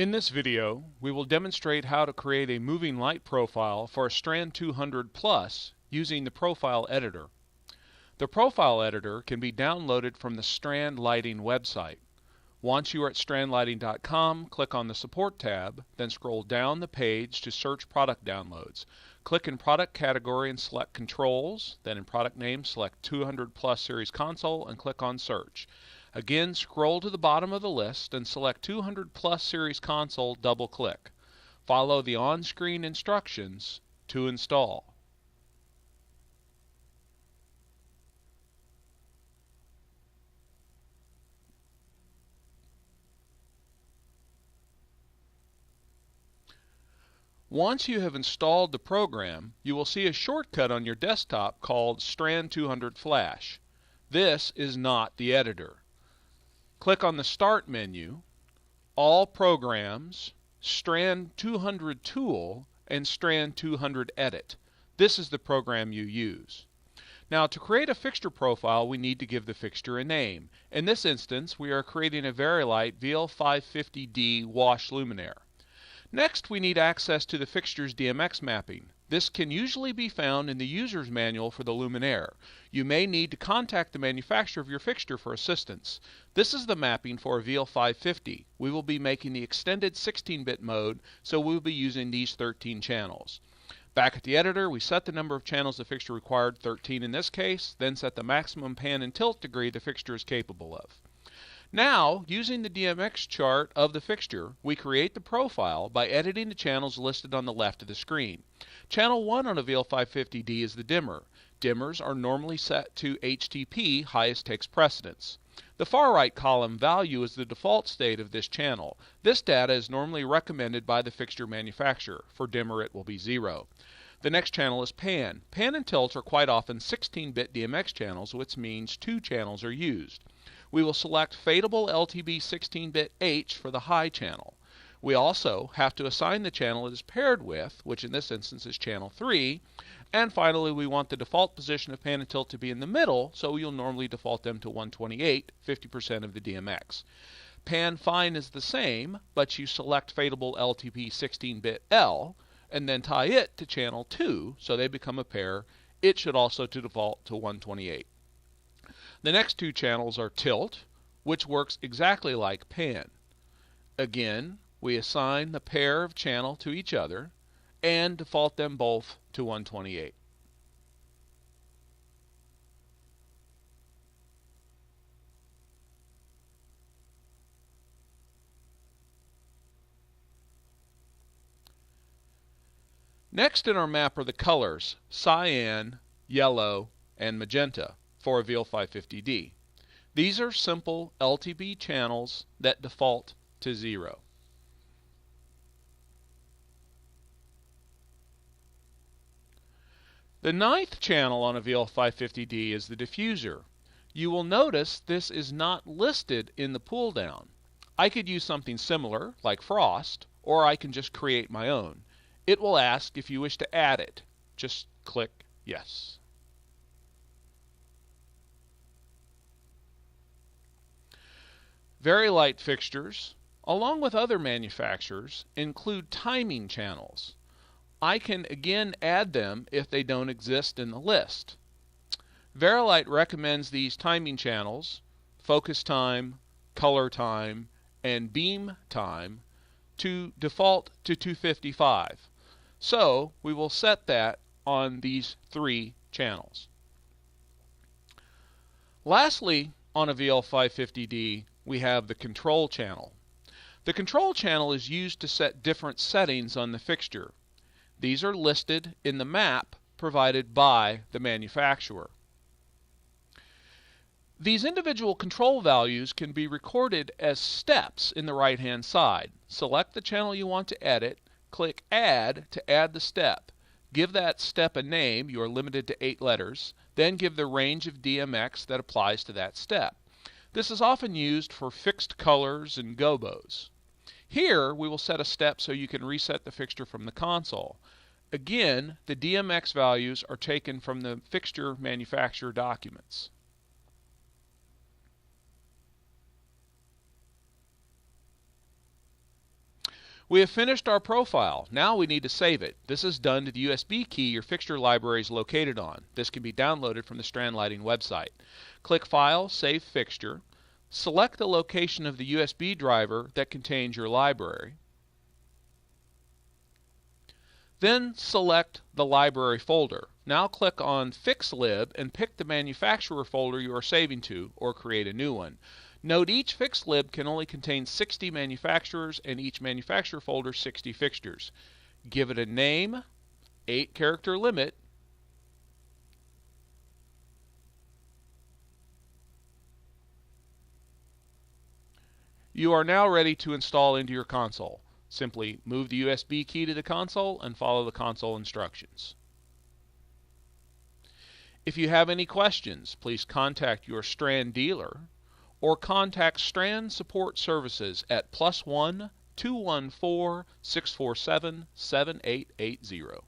In this video, we will demonstrate how to create a moving light profile for a Strand 200 Plus using the Profile Editor. The Profile Editor can be downloaded from the Strand Lighting website. Once you are at strandlighting.com, click on the Support tab, then scroll down the page to search product downloads. Click in Product category and select Controls, then in Product Name select 200 Plus Series Console and click on Search. Again, scroll to the bottom of the list and select 200 Plus Series Console, double-click. Follow the on-screen instructions to install. Once you have installed the program, you will see a shortcut on your desktop called Strand 200 Flash. This is not the editor. Click on the Start menu, All Programs, Strand 200 Tool, and Strand 200 Edit. This is the program you use. Now, to create a fixture profile, we need to give the fixture a name. In this instance, we are creating a Vari-Lite VL550D wash luminaire. Next, we need access to the fixture's DMX mapping. This can usually be found in the user's manual for the luminaire. You may need to contact the manufacturer of your fixture for assistance. This is the mapping for a VL550. We will be making the extended 16-bit mode, so we will be using these 13 channels. Back at the editor, we set the number of channels the fixture required, 13 in this case, then set the maximum pan and tilt degree the fixture is capable of. Now, using the DMX chart of the fixture, we create the profile by editing the channels listed on the left of the screen. Channel 1 on a VL550D is the dimmer. Dimmers are normally set to HTP, highest takes precedence. The far right column value is the default state of this channel. This data is normally recommended by the fixture manufacturer. For dimmer it will be 0. The next channel is pan. Pan and tilt are quite often 16-bit DMX channels, which means 2 channels are used. We will select Fadeable LTB 16-bit H for the high channel. We also have to assign the channel it is paired with, which in this instance is channel 3. And finally, we want the default position of pan and tilt to be in the middle, so you'll normally default them to 128, 50% of the DMX. Pan fine is the same, but you select Fadeable LTB 16-bit L, and then tie it to channel 2, so they become a pair. It should also default to 128. The next 2 channels are tilt, which works exactly like pan. Again, we assign the pair of channel to each other and default them both to 128. Next in our map are the colors, cyan, yellow, and magenta for a VL550D. These are simple LTB channels that default to 0. The 9th channel on a VL550D is the diffuser. You will notice this is not listed in the pull down. I could use something similar, like frost, or I can just create my own. It will ask if you wish to add it. Just click yes. Vari-Lite fixtures, along with other manufacturers, include timing channels. I can again add them if they don't exist in the list. Vari-Lite recommends these timing channels, focus time, color time, and beam time, to default to 255. So we will set that on these 3 channels. Lastly, on a VL550D, we have the control channel. The control channel is used to set different settings on the fixture. These are listed in the map provided by the manufacturer. These individual control values can be recorded as steps in the right-hand side. Select the channel you want to edit, click Add to add the step. Give that step a name, you are limited to 8 letters, then give the range of DMX that applies to that step. This is often used for fixed colors and gobos. Here we will set a step so you can reset the fixture from the console. Again, the DMX values are taken from the fixture manufacturer documents. We have finished our profile. Now we need to save it. This is done to the USB key your fixture library is located on. This can be downloaded from the Strand Lighting website. Click File, Save Fixture. Select the location of the USB driver that contains your library. Then select the library folder. Now click on Fix Lib and pick the manufacturer folder you are saving to, or create a new one. Note each fixed lib can only contain 60 manufacturers and each manufacturer folder 60 fixtures. Give it a name, 8-character limit, You are now ready to install into your console. Simply move the USB key to the console and follow the console instructions. If you have any questions, please contact your Strand dealer or contact Strand Support Services at +1 214 647 7880.